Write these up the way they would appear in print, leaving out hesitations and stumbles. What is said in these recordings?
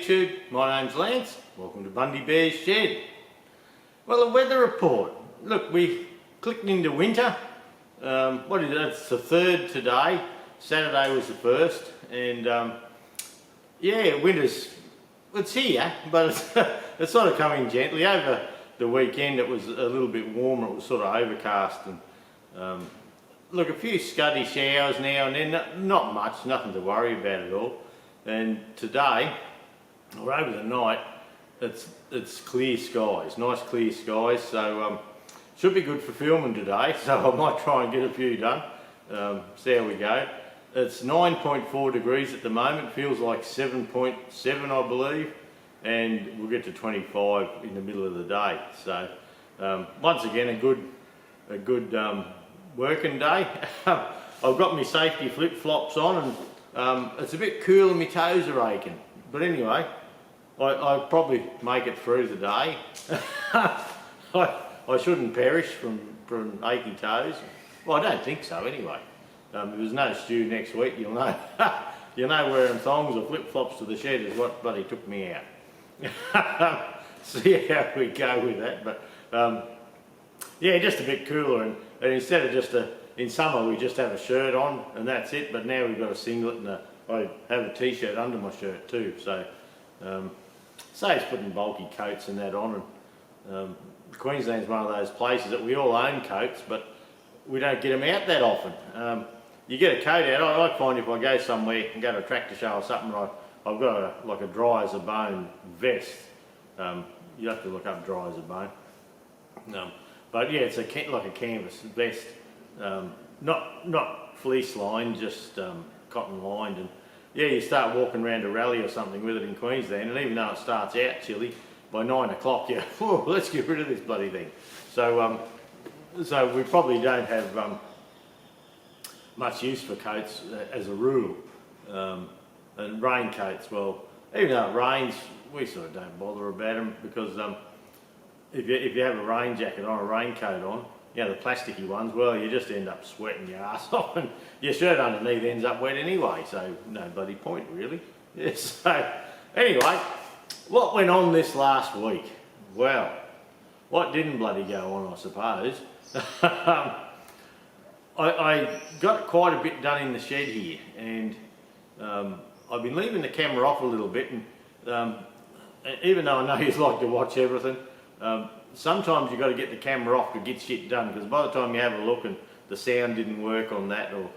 YouTube, my name's Lance. Welcome to Bundy Bear's Shed. Well, a weather report. Look, we clicked into winter. What is it? It's the 3rd today. Saturday was the 1st, and yeah, winter's, it's here, but it's sort of coming gently. Over the weekend it was a little bit warmer. It was sort of overcast, and look, a few scuddy showers now and then, not much, nothing to worry about at all. And today, or over the night, it's clear skies, nice clear skies, so should be good for filming today, so I might try and get a few done. See how we go. It's 9.4 degrees at the moment, feels like 7.7 I believe, and we'll get to 25 in the middle of the day. So once again, a good working day. I've got my safety flip-flops on, and it's a bit cool and my toes are aching. But anyway, I'll probably make it through the day. I shouldn't perish from achy toes. Well, I don't think so anyway. If there's no stew next week, you'll know. You'll know wearing thongs or flip-flops to the shed is what bloody took me out. See how we go with that. But yeah, just a bit cooler, and instead of just in summer we just have a shirt on and that's it, but now we've got a singlet and I have a t-shirt under my shirt too, so saves putting bulky coats and that on. And Queensland's one of those places that we all own coats, but we don't get them out that often. You get a coat out, I find if I go somewhere and go to a tractor show or something, I've got like a dry as a bone vest. You have to look up dry as a bone. But yeah, it's like a canvas vest, not fleece lined, just cotton lined. And yeah, you start walking around a rally or something with it in Queensland, and even though it starts out chilly, by 9 o'clock, yeah, let's get rid of this bloody thing. So so we probably don't have much use for coats as a rule. And raincoats, well, even though it rains, we sort of don't bother about them, because if you have a rain jacket on, a raincoat on, you know, the plasticky ones, well, you just end up sweating your ass off, and your shirt underneath ends up wet anyway, so no bloody point really. Yeah, so anyway, what went on this last week? Well, what didn't bloody go on, I suppose. I got quite a bit done in the shed here, and I've been leaving the camera off a little bit, and even though I know you like to watch everything, sometimes you've got to get the camera off to get shit done, because by the time you have a look and the sound didn't work on that, or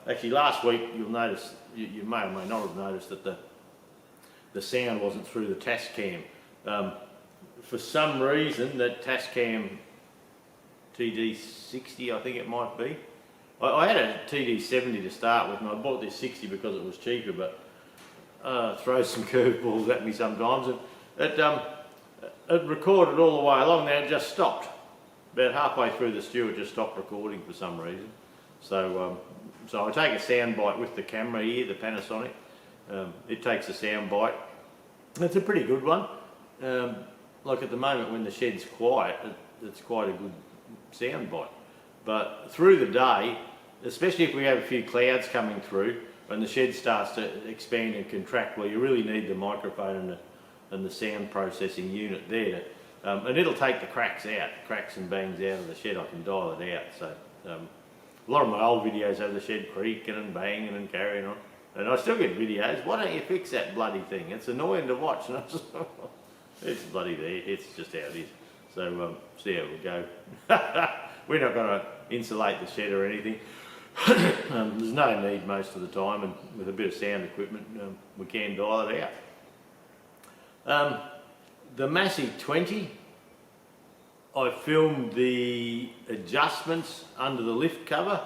actually last week you'll notice, you may or may not have noticed that the sound wasn't through the Tascam. For some reason that Tascam TD60, I think it might be. I had a TD70 to start with, and I bought this 60 because it was cheaper, but throws some curveballs at me sometimes, and it recorded all the way along. Now it just stopped. About halfway through the stew it just stopped recording for some reason. So so I take a sound bite with the camera here, the Panasonic. It takes a sound bite. It's a pretty good one. Like at the moment when the shed's quiet, it's quite a good sound bite. But through the day, especially if we have a few clouds coming through and the shed starts to expand and contract, well, you really need the microphone and the sound processing unit there to, and it'll take the cracks and bangs out of the shed. I can dial it out. So a lot of my old videos have the shed creaking and banging and carrying on, and I still get videos. Why don't you fix that bloody thing? It's annoying to watch. And it's bloody there. It's just how it is. So see how we go. We're not going to insulate the shed or anything. There's no need most of the time, and with a bit of sound equipment we can dial it out. The Massie 20, I filmed the adjustments under the lift cover.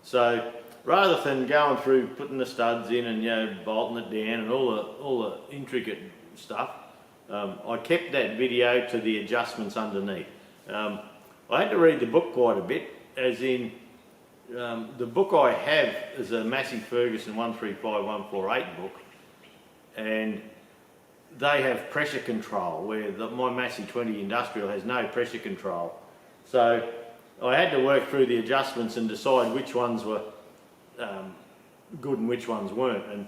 So rather than going through putting the studs in and, you know, bolting it down and all the intricate stuff, I kept that video to the adjustments underneath. I had to read the book quite a bit, as in the book I have is a Massie Ferguson 135148 book, and they have pressure control, where my Massie 20 Industrial has no pressure control. So I had to work through the adjustments and decide which ones were good and which ones weren't. And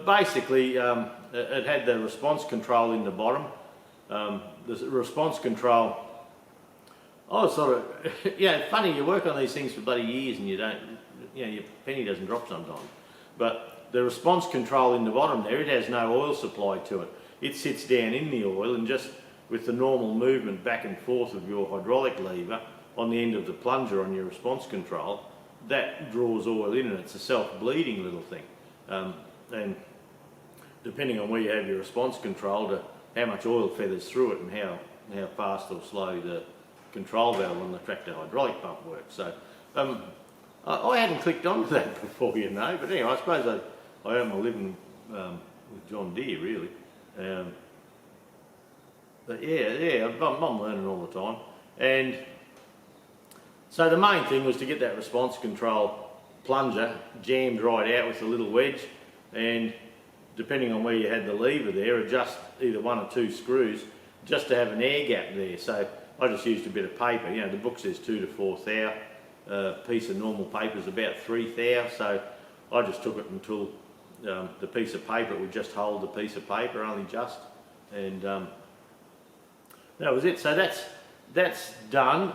Basically, it had the response control in the bottom. The response control, I was sort of, yeah, funny, you work on these things for bloody years and you don't, your penny doesn't drop sometimes. But the response control in the bottom there, it has no oil supply to it. It sits down in the oil, and just with the normal movement back and forth of your hydraulic lever on the end of the plunger on your response control, that draws oil in, and it's a self-bleeding little thing. And depending on where you have your response control to how much oil feathers through it and how fast or slow the control valve on the tractor hydraulic pump works. So I hadn't clicked onto that before, but anyway, I suppose I earn my living with John Deere, really. But yeah, I'm learning all the time. And so the main thing was to get that response control plunger jammed right out with a little wedge, and depending on where you had the lever there, adjust either 1 or 2 screws just to have an air gap there. So I just used a bit of paper. The book says 2 to 4 thou. A piece of normal paper is about 3 thou. So I just took it until the piece of paper would just hold the piece of paper, only just, and that was it. So that's done.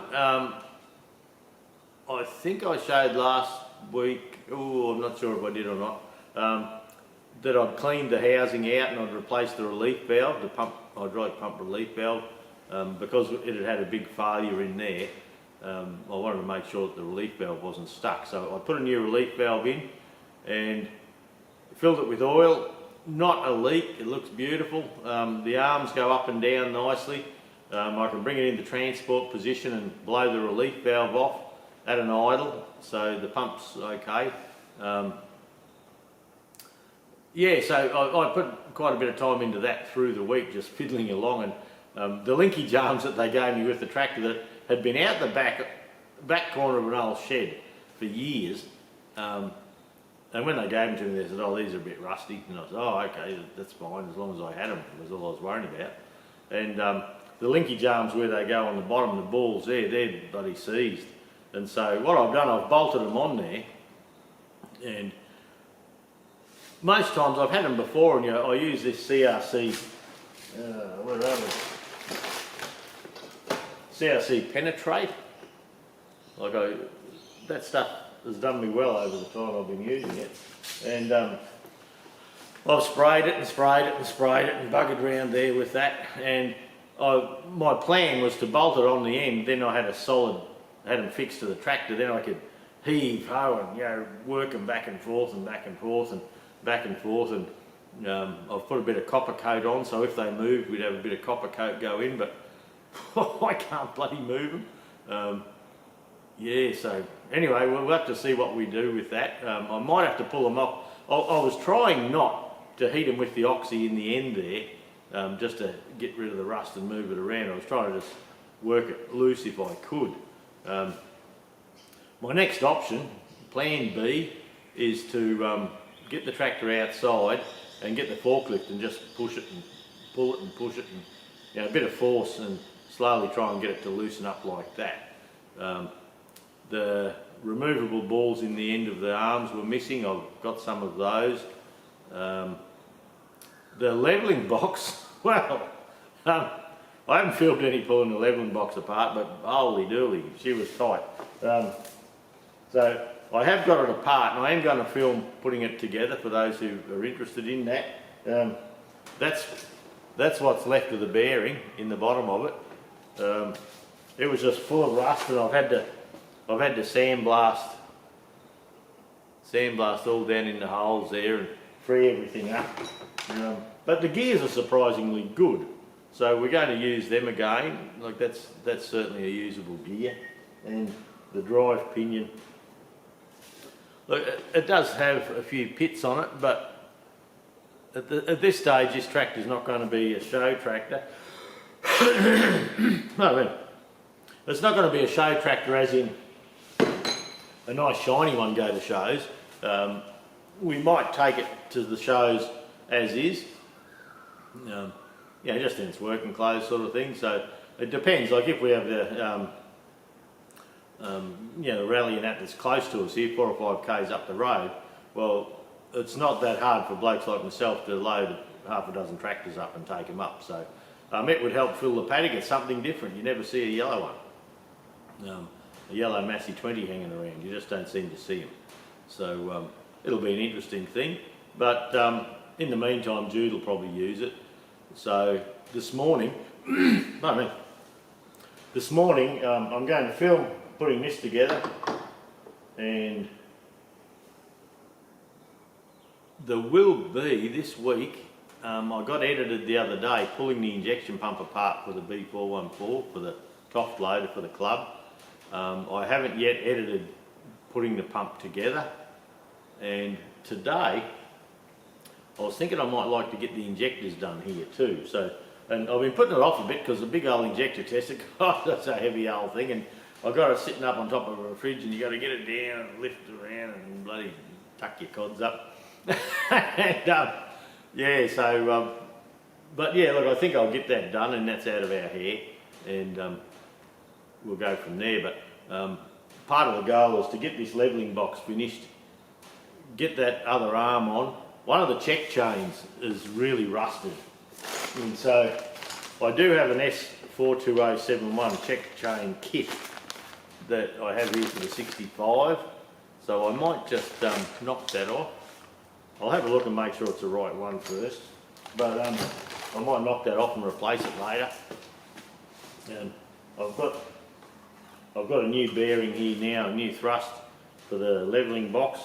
I think I showed last week, I'm not sure if I did or not, that I'd cleaned the housing out and I'd replaced the relief valve, the hydraulic pump relief valve, because it had a big failure in there. I wanted to make sure that the relief valve wasn't stuck. So I put a new relief valve in and filled it with oil. Not a leak, it looks beautiful. The arms go up and down nicely. I can bring it into transport position and blow the relief valve off at an idle, so the pump's okay. Yeah, so I put quite a bit of time into that through the week, just fiddling along, and the linkage arms that they gave me with the tractor that had been out the back corner of an old shed for years, and when they gave them to me, they said, "Oh, these are a bit rusty," and I said, "Oh, okay, that's fine, as long as I had them," was all I was worrying about. And the linkage arms where they go on the bottom, the balls there, they're bloody seized. And so what I've done, I've bolted them on there, and most times I've had them before, and I use this CRC, where are they? CRC Penetrate. That stuff has done me well over the time I've been using it. And I've sprayed it and sprayed it and sprayed it and buggered around there with that. And my plan was to bolt it on the end, then I had them fixed to the tractor, then I could heave, ho, and work them back and forth and back and forth and back and forth, and I've put a bit of copper coat on, so if they moved we'd have a bit of copper coat go in, but I can't bloody move them. Yeah, so anyway, we'll have to see what we do with that. I might have to pull them off. I was trying not to heat them with the oxy in the end there, just to get rid of the rust and move it around. I was trying to just work it loose if I could. My next option, plan B, is to get the tractor outside and get the forklift and just push it and pull it and push it, and a bit of force, and slowly try and get it to loosen up like that. The removable balls in the end of the arms were missing. I've got some of those. The levelling box, well, I haven't filmed any pulling the levelling box apart, but holy dooly, she was tight. So I have got it apart, and I am going to film putting it together for those who are interested in that. That's what's left of the bearing in the bottom of it. It was just full of rust, and I've had to sandblast all down in the holes there and free everything up. But the gears are surprisingly good, so we're going to use them again. Like that's certainly a usable gear, and the drive pinion. Look, it does have a few pits on it, but at this stage, this tractor is not going to be a show tractor. No, it's not going to be a show tractor as in a nice shiny one go to shows. We might take it to the shows as is, just in its working clothes sort of thing. So it depends. Like if we have the the rally and that that's close to us here, 4 or 5 k's up the road, well, it's not that hard for blokes like myself to load half a dozen tractors up and take them up. So it would help fill the paddock. It's something different. You never see a yellow one, a yellow Massie 20 hanging around. You just don't seem to see them. So it'll be an interesting thing. But in the meantime, Jude will probably use it. So this morning, I'm going to film putting this together, and there will be this week, I got edited the other day pulling the injection pump apart for the B414 for the Toft loader for the club. I haven't yet edited putting the pump together, and today I was thinking I might like to get the injectors done here too. So, and I've been putting it off a bit because the big old injector tester, God, that's a heavy old thing, and I've got it sitting up on top of a fridge, and you got to get it down and lift it around and bloody tuck your cods up. And yeah, so but yeah, look, I think I'll get that done, and that's out of our hair, and we'll go from there. But part of the goal is to get this levelling box finished, get that other arm on. One of the check chains is really rusted, and so I do have an S42071 check chain kit that I have here for the 65, so I might just knock that off. I'll have a look and make sure it's the right one first, but I might knock that off and replace it later. And I've got a new bearing here now, a new thrust for the levelling box,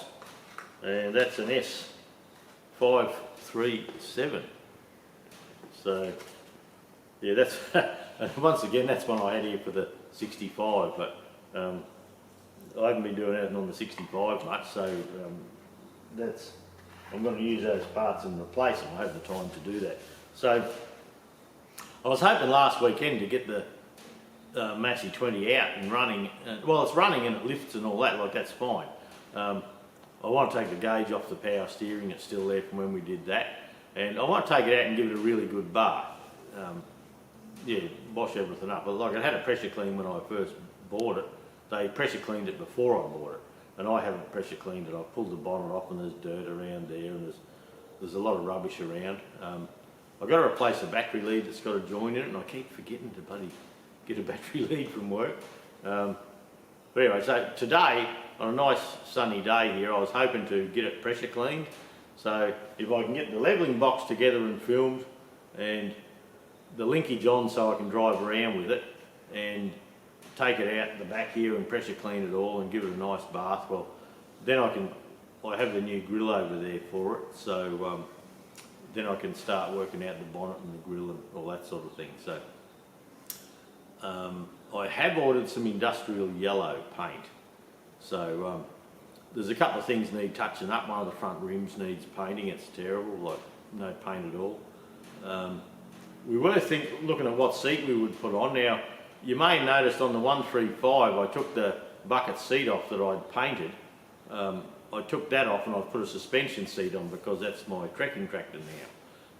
and that's an S537. So yeah, that's once again that's one I had here for the 65, but I haven't been doing anything on the 65 much, so I'm going to use those parts and replace them. I have the time to do that. So I was hoping last weekend to get the Massie 20 out and running. Well, it's running and it lifts and all that, like that's fine. I want to take the gauge off the power steering, it's still there from when we did that. And I want to take it out and give it a really good bath. Yeah, wash everything up. But like, it had a pressure clean when I first bought it. They pressure cleaned it before I bought it. And I haven't pressure cleaned it. I've pulled the bonnet off and there's dirt around there, and there's a lot of rubbish around. I've got to replace the battery lead that's got a joint in it, and I keep forgetting to bloody get a battery lead from work. But anyway, so today, on a nice sunny day here, I was hoping to get it pressure cleaned. So if I can get the levelling box together and filmed, and the linkage on so I can drive around with it, and take it out the back here and pressure clean it all and give it a nice bath, well, then I have the new grill over there for it, so then I can start working out the bonnet and the grill and all that sort of thing. So I have ordered some industrial yellow paint. So there's a couple of things need touching up. One of the front rims needs painting. It's terrible, like no paint at all. We were looking at what seat we would put on. Now, you may have noticed on the 135 I took the bucket seat off that I'd painted. I took that off and I've put a suspension seat on because that's my trekking tractor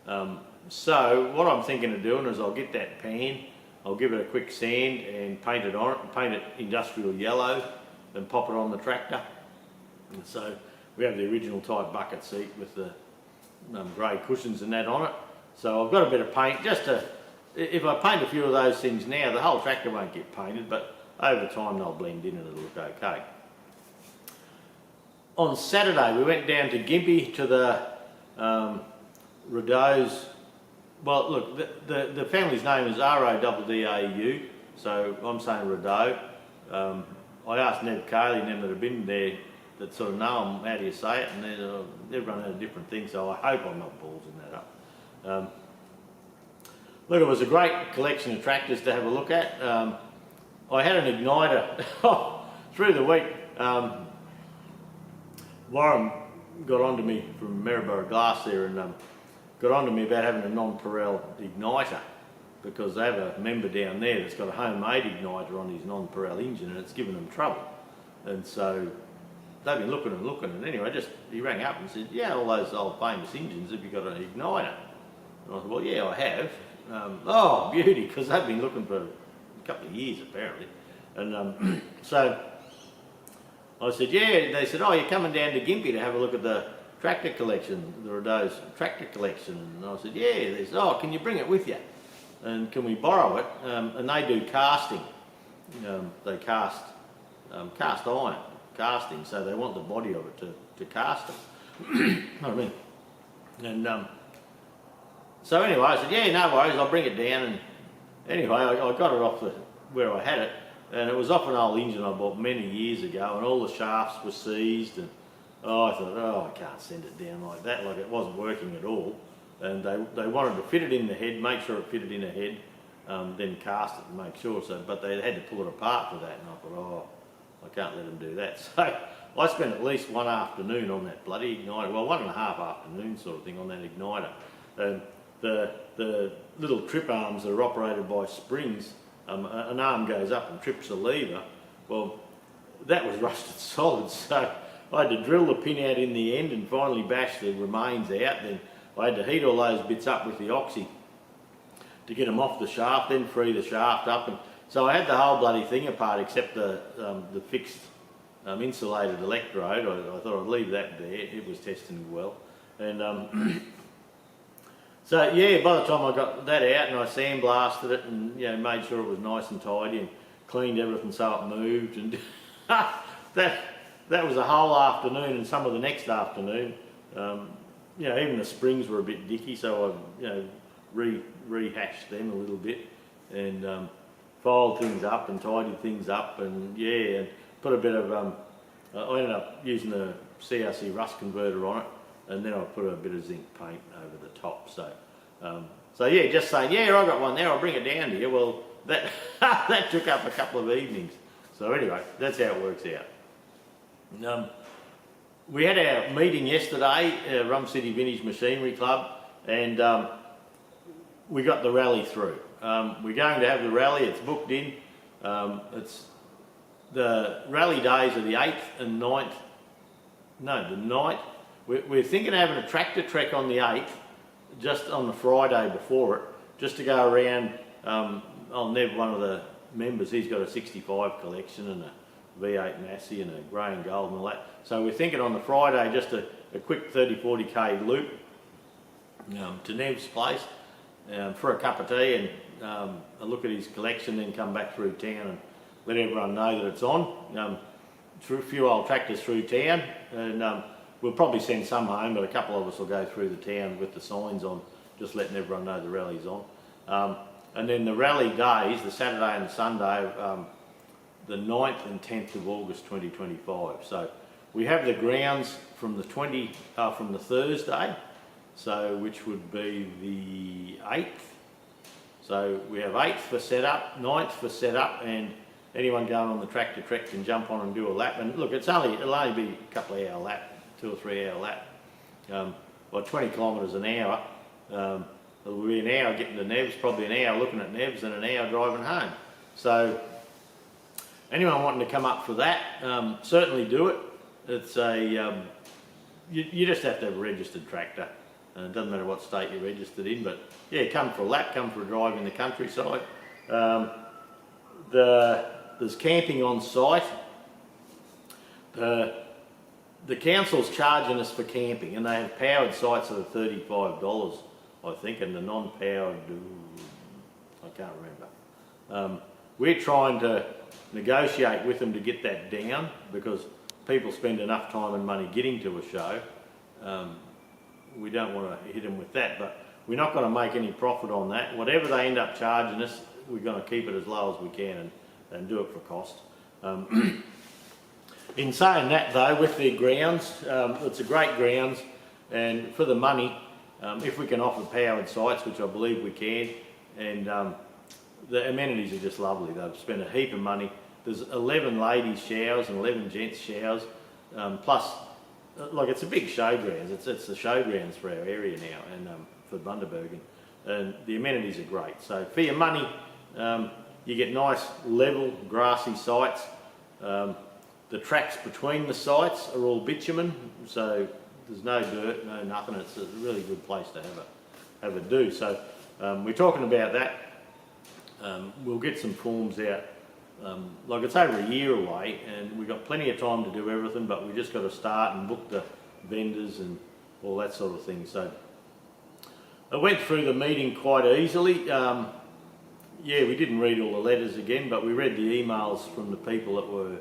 now. So what I'm thinking of doing is I'll get that pan, I'll give it a quick sand and paint it on it, paint it industrial yellow and pop it on the tractor. And so we have the original type bucket seat with the grey cushions and that on it. So I've got a bit of paint just to, if I paint a few of those things now, the whole tractor won't get painted, but over time they'll blend in and it'll look okay. On Saturday we went down to Gympie to the Rideau's. Well, look, the family's name is R-O-D-D-A-U, so I'm saying Rideau. I asked Ned Cayley and them that have been there that sort of know them, how do you say it, and they've run out of different things, so I hope I'm not ballsing that up. Look, it was a great collection of tractors to have a look at. I had an igniter through the week. Warren got onto me from Maryborough Glass there and got onto me about having a non-Pirel igniter because they have a member down there that's got a homemade igniter on his non-Pirel engine and it's given them trouble. And so they've been looking and anyway, he rang up and said, yeah, all those old famous engines, have you got an igniter? And I said, well, yeah, I have. Oh, beauty, because they've been looking for a couple of years apparently. And so I said, yeah, they said, oh, you're coming down to Gympie to have a look at the tractor collection, the Rideau's tractor collection. And I said, yeah, there's, oh, can you bring it with you? And can we borrow it? And they do casting. They cast iron, casting, so they want the body of it to cast it. You know what I mean? And so anyway, I said, yeah, no worries, I'll bring it down. And anyway, I got it off where I had it, and it was off an old engine I bought many years ago, and all the shafts were seized, and I thought, oh, I can't send it down like that, like it wasn't working at all. And they wanted to fit it in the head, make sure it fitted in the head, then cast it and make sure. So, but they had to pull it apart for that, and I thought, oh, I can't let them do that. So I spent at least one afternoon on that bloody igniter, well, 1.5 afternoons sort of thing on that igniter. And the little trip arms that are operated by springs, an arm goes up and trips a lever. Well, that was rusted solid, so I had to drill the pin out in the end and finally bash the remains out. Then I had to heat all those bits up with the oxy to get them off the shaft, then free the shaft up. And so I had the whole bloody thing apart except the fixed insulated electrode. I thought I'd leave that there, it was testing well. And so yeah, by the time I got that out and I sandblasted it and made sure it was nice and tidy and cleaned everything so it moved, and that was a whole afternoon. And some of the next afternoon, even the springs were a bit dicky, so I rehashed them a little bit and filed things up and tidied things up, and and put a bit of I ended up using the CRC rust converter on it, and then I put a bit of zinc paint over the top. So yeah, just saying, yeah, I got one there, I'll bring it down to you. Well, that that took up a couple of evenings. So anyway, that's how it works out. We had our meeting yesterday, Rum City Vintage Machinery Club, and we got the rally through. We're going to have the rally, it's booked in. It's the rally days are the 8th and 9th. No, the 9th. We're thinking of having a tractor trek on the 8th, just on the Friday before it, just to go around. I'll Nev, one of the members, he's got a 65 collection and a V8 Massie and a grey and gold and all that. So we're thinking on the Friday just a quick 30-40k loop to Nev's place for a cup of tea and a look at his collection, then come back through town and let everyone know that it's on. Through a few old tractors through town, and we'll probably send some home, but a couple of us will go through the town with the signs on, just letting everyone know the rally's on. And then the rally days, the Saturday and the Sunday, the 9th and 10th of August 2025. So we have the grounds from the from the Thursday, so which would be the 8th. So we have 8th for setup, 9th for setup, and anyone going on the tractor trek can jump on and do a lap. And look, it'll only be a couple of hour lap, 2 or 3 hour lap, by 20 kilometres an hour. It'll be an hour getting to Nev's, probably an hour looking at Nev's, and an hour driving home. So anyone wanting to come up for that, certainly do it. It's you just have to have a registered tractor. It doesn't matter what state you're registered in, but yeah, come for a lap, come for a drive in the countryside. There's camping on site. The council's charging us for camping, and they have powered sites that are $35, I think, and the non-powered, I can't remember. We're trying to negotiate with them to get that down, because people spend enough time and money getting to a show. We don't want to hit them with that, but we're not going to make any profit on that. Whatever they end up charging us, we're going to keep it as low as we can and do it for cost. In saying that though, with their grounds, it's a great grounds, and for the money, if we can offer powered sites, which I believe we can, and the amenities are just lovely. They've spent a heap of money. There's 11 ladies showers and 11 gents showers, plus, like, it's a big showgrounds. It's the showgrounds for our area now, and for Bundaberg, and the amenities are great. So for your money, you get nice, level, grassy sites. The tracks between the sites are all bitumen, so there's no dirt, no nothing. It's a really good place to have a do. So we're talking about that. We'll get some forms out. Like, it's over a year away, and we've got plenty of time to do everything, but we just got to start and book vendors and all that sort of thing. So I went through the meeting quite easily. Yeah, we didn't read all the letters again, but we read the emails from the people that were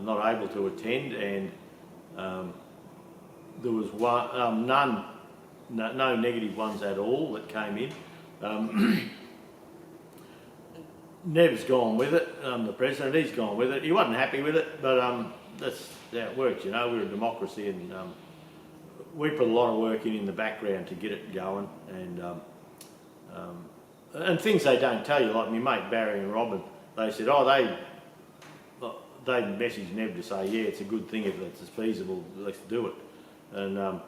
not able to attend, and there was no negative ones at all that came in. Nev's gone with it, the president, he's gone with it. He wasn't happy with it, but that's how it works, you know. We're a democracy, and we put a lot of work in the background to get it going, and things they don't tell you, like my mate Barry and Robin, they said, they messaged Nev to say, yeah, it's a good thing if it's feasible, let's do it. And I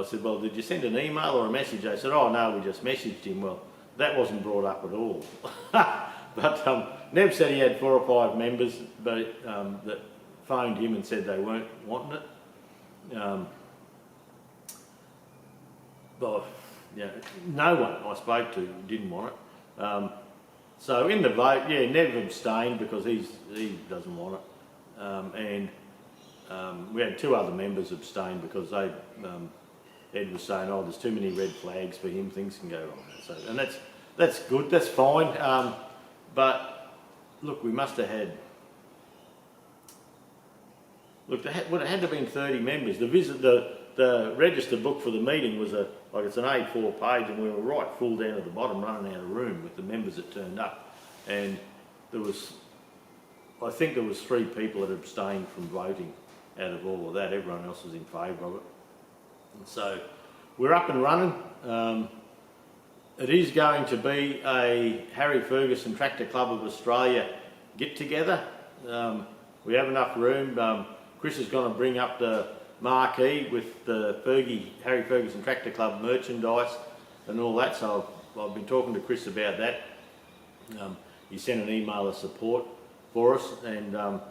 said, well, did you send an email or a message? They said, oh no, we just messaged him. Well, that wasn't brought up at all. But Nev said he had 4 or 5 members that phoned him and said they weren't wanting it. But yeah, no one I spoke to didn't want it. So in the vote, yeah, Nev abstained because he doesn't want it. We had 2 other members abstain because Ed was saying, oh, there's too many red flags for him, things can go wrong. So, and that's good, that's fine. But look, we must have had, look, it had to have been 30 members. The register book for the meeting was it's an A4 page, and we were right full down at the bottom, running out of room with the members that turned up. And I think there was 3 people that abstained from voting out of all of that. Everyone else was in favour of it. And so we're up and running. It is going to be a Harry Ferguson Tractor Club of Australia get-together. We have enough room. Chris is going to bring up the marquee with the Harry Ferguson Tractor Club merchandise and all that. So I've been talking to Chris about that. He sent an email of support for us, and I'm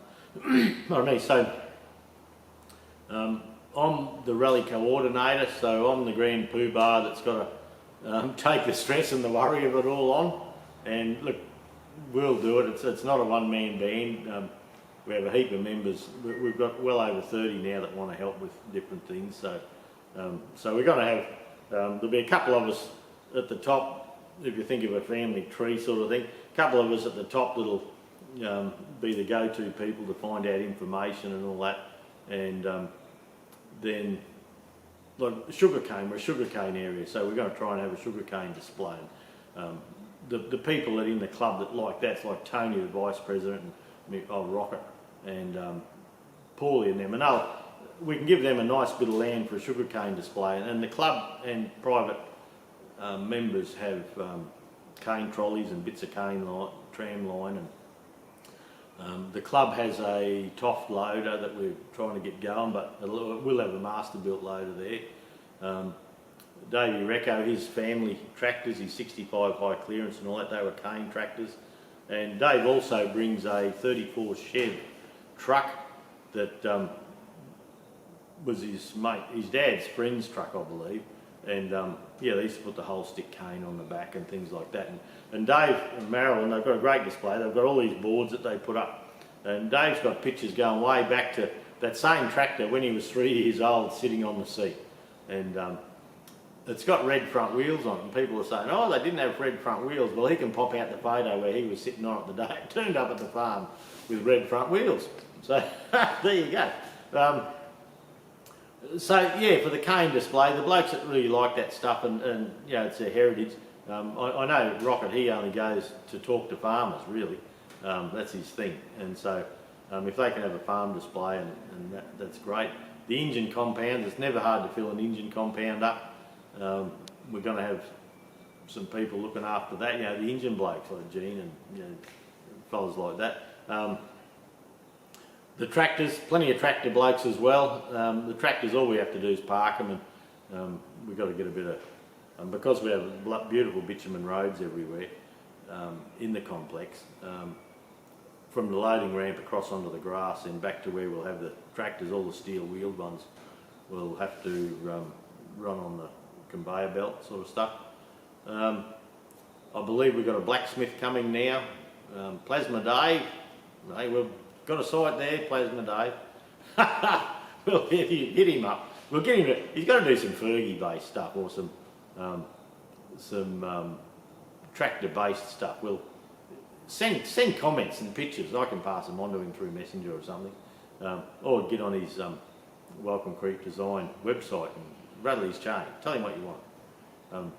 the rally coordinator, so I'm the grand poobah that's got to take the stress and the worry of it all on. And look, we'll do it. It's not a one-man band. We have a heap of members. We've got well over 30 now that want to help with different things. So we're going to have, there'll be a couple of us at the top, if you think of a family tree sort of thing, a couple of us at the top that'll be the go-to people to find out information and all that. And then, like sugarcane, we're a sugarcane area, so we're going to try and have a sugarcane display. The people that in the club that like that's like Tony, the vice president, and Rocket, and Paulie and them. And we can give them a nice bit of land for a sugarcane display. And the club and private members have cane trolleys and bits of cane tram line. And the club has a Toft loader that we're trying to get going, but we'll have a master built loader there. Davey Recco, his family tractors, his 65 high clearance and all that, they were cane tractors. And Dave also brings a 34 shed truck that was his dad's friend's truck, I believe. And yeah, they used to put the whole stick cane on the back and things like that. And Dave and Marilyn, they've got a great display. They've got all these boards that they put up. And Dave's got pictures going way back to that same tractor when he was 3 years old, sitting on the seat. And it's got red front wheels on it, and people are saying, oh, they didn't have red front wheels. Well, he can pop out the photo where he was sitting on it the day it turned up at the farm with red front wheels. So there you go. So yeah, for the cane display, the blokes that really like that stuff, and you know, it's their heritage. I know Rocket, he only goes to talk to farmers, really. That's his thing. And so if they can have a farm display, and that's great. The engine compound, it's never hard to fill an engine compound up. We're going to have some people looking after that, you know, the engine blokes like Gene and, you know, fellas like that. The tractors, plenty of tractor blokes as well. The tractors, all we have to do is park them, and we've got to get a bit of, because we have beautiful bitumen roads everywhere in the complex, from the loading ramp across onto the grass and back to where we'll have the tractors, all the steel wheeled ones, we'll have to run on the conveyor belt sort of stuff. I believe we've got a blacksmith coming now. Plasma Dave, hey, we've got a site there, Plasma Dave. We'll hit him up. we'll get him to, he's got to do some Fergie-based stuff or some tractor-based stuff. We'll send comments and pictures. I can pass them on to him through Messenger or something. Or get on his Welcome Creek Design website and rattle his chain. Tell him what you want.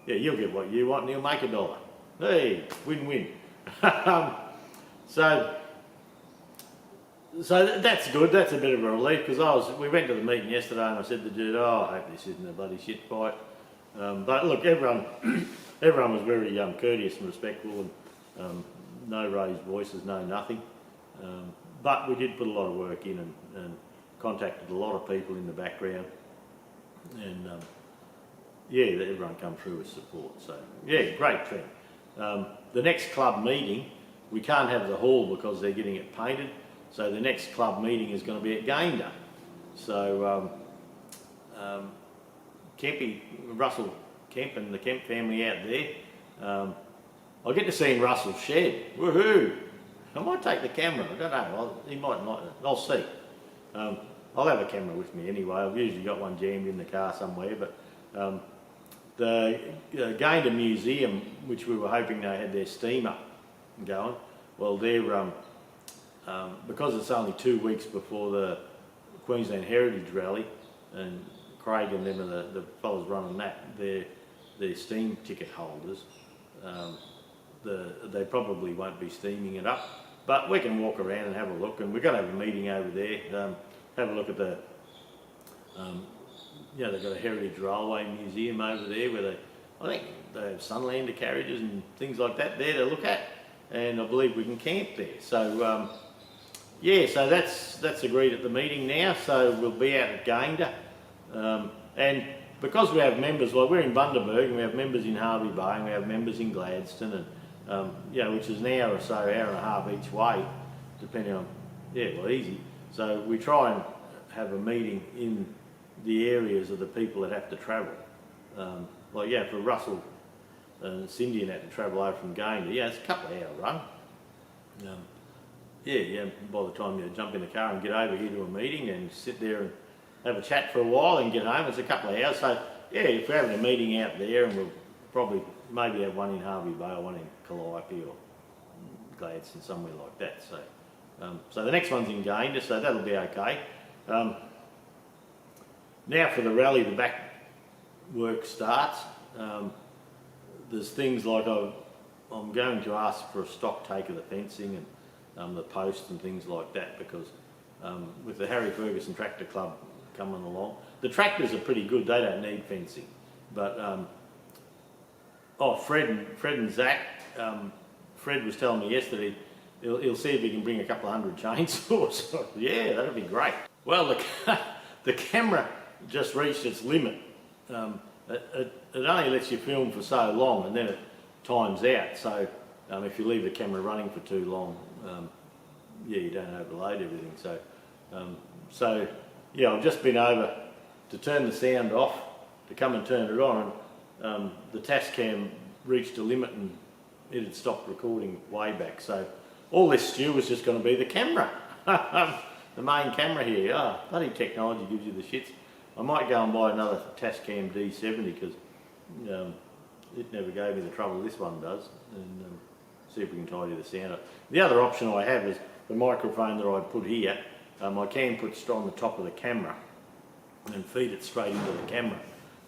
Yeah, you'll get what you want and he'll make $1. Hey, win-win. So that's good. That's a bit of a relief because we went to the meeting yesterday and I said to the dude, "Oh, I hope this isn't a bloody shit fight." But look, everyone was very courteous and respectful, and no raised voices, no nothing. But we did put a lot of work in and contacted a lot of people in the background, and yeah, everyone come through with support. So yeah, great thing. The next club meeting, we can't have the hall because they're getting it painted. So the next club meeting is going to be at Goer. So Russell Kemp and the Kemp family out there. I'll get to see Russell's shed. Woohoo! I might take the camera. I don't know. He might not. I'll see. I'll have a camera with me anyway. I've usually got one jammed in the car somewhere. But the Goer Museum, which we were hoping they had their steamer going, well, they're because it's only 2 weeks before the Queensland Heritage Rally, and Craig and them are the fellas running that, they're steam ticket holders. They probably won't be steaming it up, but we can walk around and have a look, and we're going to have a meeting over there, have a look at the, they've got a Heritage Railway Museum over there where I think they have Sunlander carriages and things like that there to look at, and I believe we can camp there. So yeah, so that's agreed at the meeting now, so we'll be out at Goer. And because we have members, like we're in Bundaberg and we have members in Harvey Bay and we have members in Gladstone, and which is an hour or so, hour and a half each way, depending on, easy. So we try and have a meeting in the areas of the people that have to travel. For Russell and Cindy and had to travel over from Goer, it's a couple of hour run. By the time you jump in the car and get over here to a meeting and sit there and have a chat for a while and get home, it's a couple of hours. So yeah, if we're having a meeting out there, and we'll probably maybe have one in Harvey Bay or one in Calliope or Gladstone, somewhere like that. So so the next one's in Goer, so that'll be okay. Now for the rally, the back work starts. There's things like I'm going to ask for a stock take of the fencing and the posts and things like that, because with the Harry Ferguson Tractor Club coming along, the tractors are pretty good, they don't need fencing. But Fred and Zach, Fred was telling me yesterday he'll see if he can bring a couple of 100 chainsaws. Yeah, that'd be great. Well, the camera just reached its limit. It only lets you film for so long and then it times out. So if you leave the camera running for too long, you don't overload everything. So I've just been over to turn the sound off, to come and turn it on, and the Tascam reached a limit and it had stopped recording way back. So all this stew was just going to be the camera, the main camera here. Bloody technology gives you the shits. I might go and buy another Tascam D70 because it never gave me the trouble this one does, and see if we can tidy the sound up. The other option I have is the microphone that I put here. I can put on the top of the camera and feed it straight into the camera,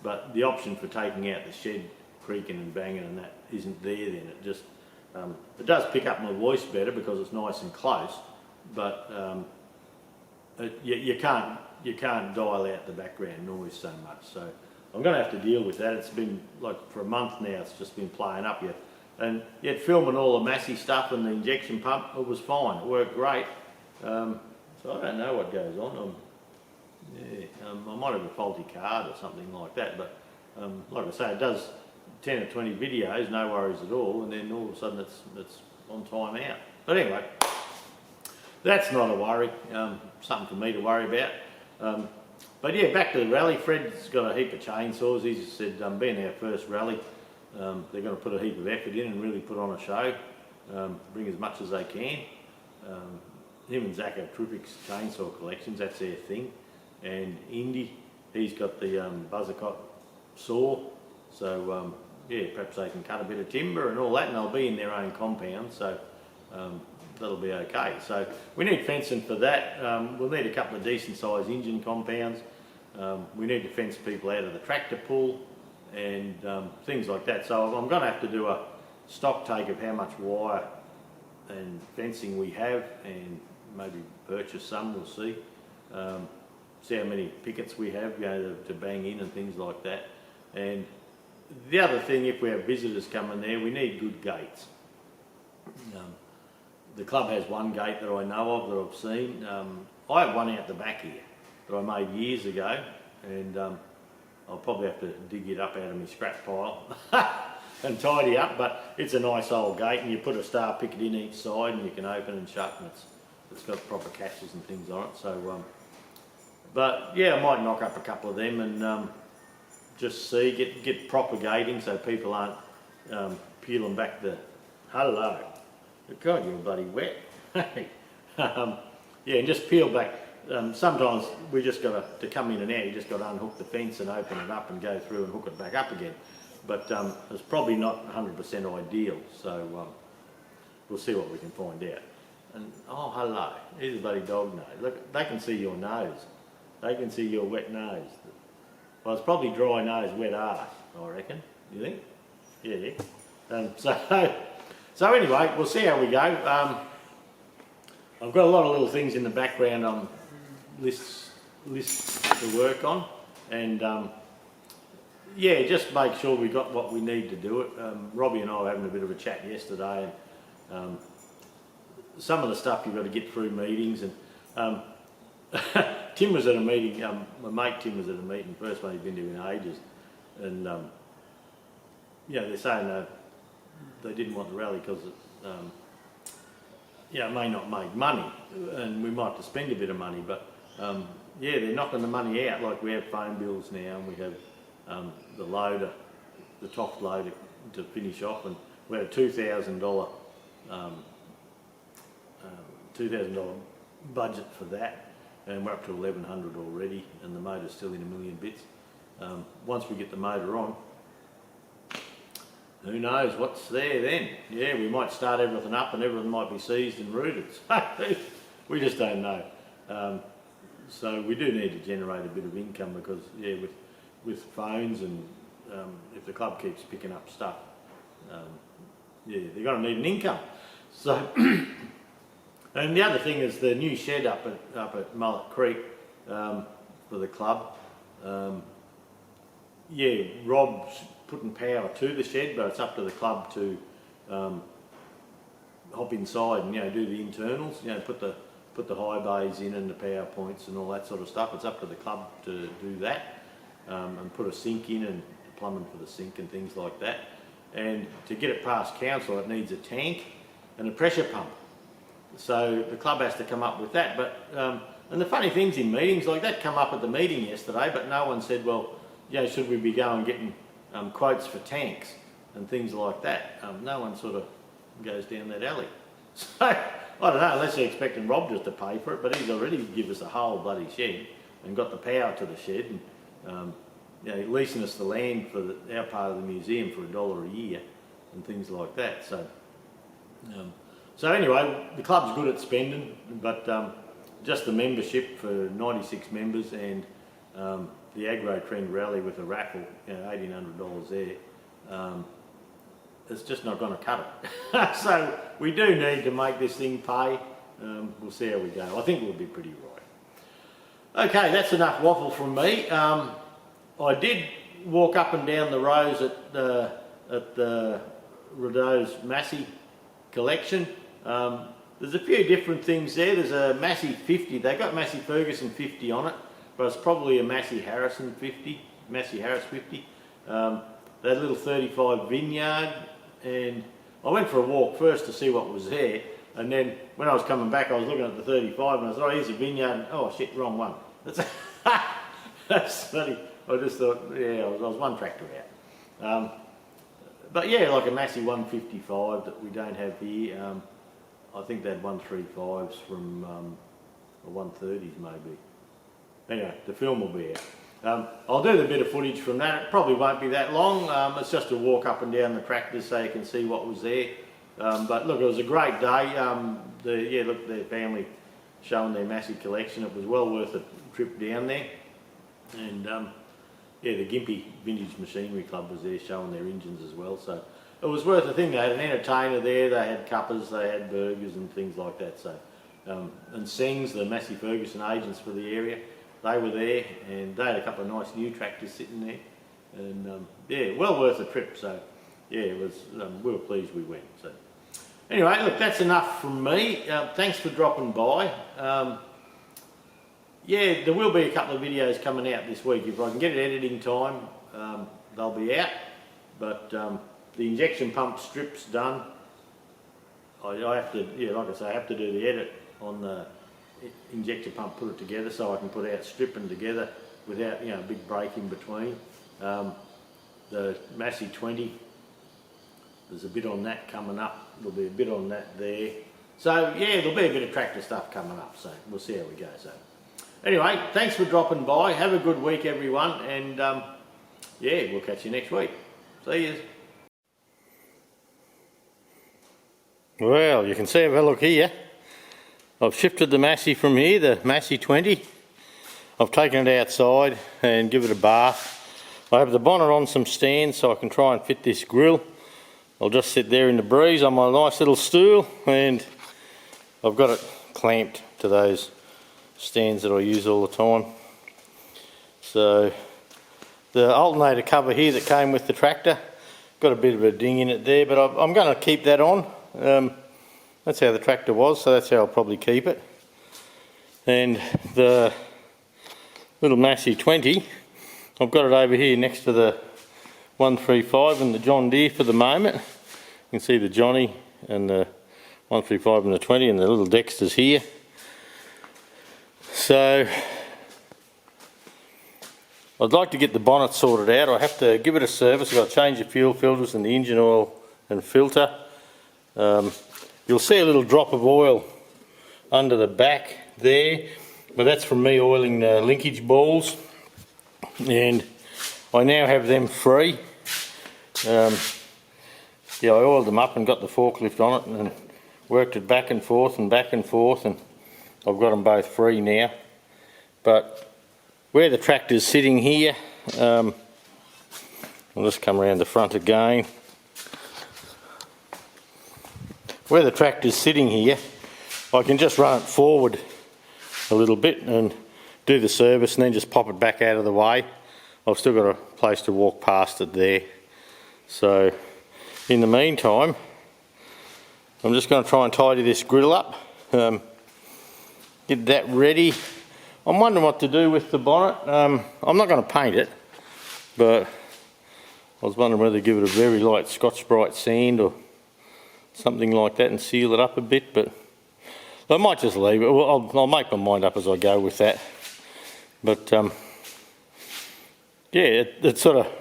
but the option for taking out the shed creaking and banging and that isn't there. Then it just it does pick up my voice better because it's nice and close, but you can't dial out the background noise so much. So I'm going to have to deal with that. It's been like for a month now. It's just been playing up yet, and yet filming all the Massie stuff and the injection pump, it was fine. It worked great. So I don't know what goes on. I might have a faulty card or something like that, but like I say, it does 10 or 20 videos, no worries at all, and then all of a sudden it's on time out. But anyway, that's not a worry, something for me to worry about. But yeah, back to the rally. Fred's got a heap of chainsaws. He just said, being our first rally, they're going to put a heap of effort in and really put on a show, bring as much as they can. Him and Zach have terrific chainsaw collections, that's their thing. And Indy he's got the buzzacot saw, so yeah, perhaps they can cut a bit of timber and all that, and they'll be in their own compound, so that'll be okay. So we need fencing for that. We'll need a couple of decent sized engine compounds. We need to fence people out of the tractor pull and things like that. So I'm going to have to do a stock take of how much wire and fencing we have, and maybe purchase some, we'll see. See how many pickets we have, you know, to bang in and things like that. And the other thing, if we have visitors coming there, we need good gates. The club has one gate that I know of, that I've seen. I have one out the back here that I made years ago, and I'll probably have to dig it up out of my scrap pile and tidy up, but it's a nice old gate, and you put a star picket in each side and you can open and shut, and it's got proper catches and things on it. So, but yeah, I might knock up a couple of them and just see, get proper gating so people aren't peeling back the, hello, God, you're bloody wet. Yeah, and just peel back. Sometimes we just got to come in and out, you just got to unhook the fence and open it up and go through and hook it back up again. But it's probably not 100% ideal, so we'll see what we can find out. And oh, hello, here's a bloody dog nose. Look, they can see your nose. They can see your wet nose. Well, it's probably dry nose, wet arse, I reckon. You think? Yeah. So anyway, we'll see how we go. I've got a lot of little things in the background on lists to work on, and yeah, just make sure we got what we need to do it. Robbie and I were having a bit of a chat yesterday, and some of the stuff you've got to get through meetings, and Tim was at a meeting, my mate Tim was at a meeting, first one he'd been to in ages, and yeah, they're saying they didn't want the rally because yeah, it may not make money, and we might have to spend a bit of money, but yeah, they're knocking the money out. Like we have phone bills now, and we have the loader, the top loader to finish off, and we had a $2,000 budget for that, and we're up to 1,100 already, and the motor's still in a million bits. Once we get the motor on, who knows what's there then? Yeah, we might start everything up and everything might be seized and rooted. We just don't know. So we do need to generate a bit of income because, yeah, with phones and if the club keeps picking up stuff, yeah, they're going to need an income. So, and the other thing is the new shed up at Mullet Creek for the club. Yeah, Rob's putting power to the shed, but it's up to the club to hop inside and, you know, do the internals, you know, put the high bays in and the power points and all that sort of stuff. It's up to the club to do that, and put a sink in and plumbing for the sink and things like that. And to get it past council, it needs a tank and a pressure pump. So the club has to come up with that. But and the funny things in meetings like that come up at the meeting yesterday, but no one said, well, you know, should we be going getting quotes for tanks and things like that? No one sort of goes down that alley. So I don't know, unless they're expecting Rob just to pay for it, but he's already given us a whole bloody shed and got the power to the shed, and you know, leasing us the land for our part of the museum for $1 a year and things like that. So so anyway, the club's good at spending, but just the membership for 96 members and the Agro Trend Rally with a raffle, you know, $1,800 there, it's just not going to cut it. So we do need to make this thing pay. We'll see how we go. I think we'll be pretty right. Okay, that's enough waffle from me. I did walk up and down the rows at the Rideau's Massie collection. There's a few different things there. There's a Massie 50. They got Massie Ferguson 50 on it, but it's probably a Massie Harris 50. That little 35 vineyard, and I went for a walk first to see what was there, and then when I was coming back I was looking at the 35 and I thought, oh, here's a vineyard. Oh shit, wrong one. That's funny. I just thought, yeah, I was one tractor out. But yeah, like a Massie 155 that we don't have here. I think they had 135s from, or 130s maybe. Anyway, the film will be I'll do the bit of footage from that. It probably won't be that long. It's just a walk up and down the tractors so you can see what was there. But look, it was a great day. Look, their family showing their massive collection. It was well worth a trip down there. And the Gympie Vintage Machinery Club was there showing their engines as well. So it was worth a thing. They had an entertainer there. They had cuppers, they had burgers and things like that. So and Sings, the Massie Ferguson agents for the area, they were there, and they had a couple of nice new tractors sitting there. And well worth a trip. So it was. We were pleased we went. So. Anyway, look, that's enough from me. Thanks for dropping by. There will be a couple of videos coming out this week. If I can get it editing time, they'll be out. But the injection pump strip's done. I have to, like I say, I have to do the edit on the injector pump, put it together so I can put out stripping together without, a big break in between. The Massie 20. There's a bit on that coming up. There'll be a bit on that there. So there'll be a bit of tractor stuff coming up. So we'll see how we go. So anyway, thanks for dropping by. Have a good week, everyone, and we'll catch you next week. See you. Well, you can see, have a look here. I've shifted the Massie from here, the Massie 20. I've taken it outside and give it a bath. I have the bonnet on some stands so I can try and fit this grill. I'll just sit there in the breeze on my nice little stool, and I've got it clamped to those stands that I use all the time. So the alternator cover here that came with the tractor, got a bit of a ding in it there, but I'm going to keep that on. That's how the tractor was, so that's how I'll probably keep it. And the little Massie 20, I've got it over here next to the 135 and the John Deere for the moment. You can see the Johnny and the 135 and the 20 and the little Dexters here. So I'd like to get the bonnet sorted out. I have to give it a service. I've got to change the fuel filters and the engine oil and filter. You'll see a little drop of oil under the back there, but that's from me oiling the linkage balls, and I now have them free. I oiled them up and got the forklift on it and worked it back and forth, and I've got them both free now. But where the tractor's sitting here, I'll just come around the front again. Where the tractor's sitting here, I can just run it forward a little bit and do the service and then just pop it back out of the way. I've still got a place to walk past it there. So in the meantime, I'm just going to try and tidy this grill up, get that ready. I'm wondering what to do with the bonnet. I'm not going to paint it, but I was wondering whether to give it a very light Scotch-Brite sand or something like that and seal it up a bit, but I might just leave it. I'll make my mind up as I go with that. But it's sort of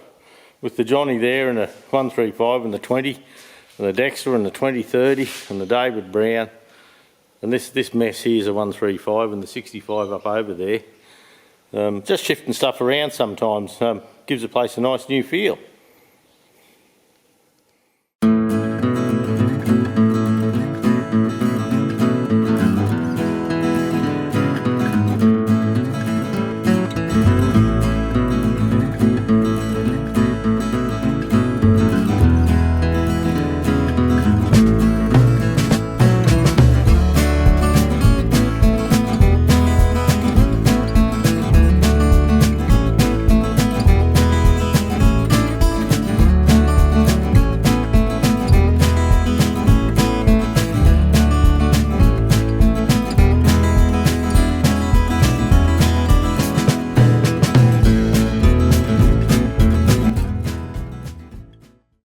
with the Johnny there and the 135 and the 20 and the Dexter and the 2030 and the David Brown, and this mess here is a 135 and the 65 up over there. Just shifting stuff around sometimes gives the place a nice new feel.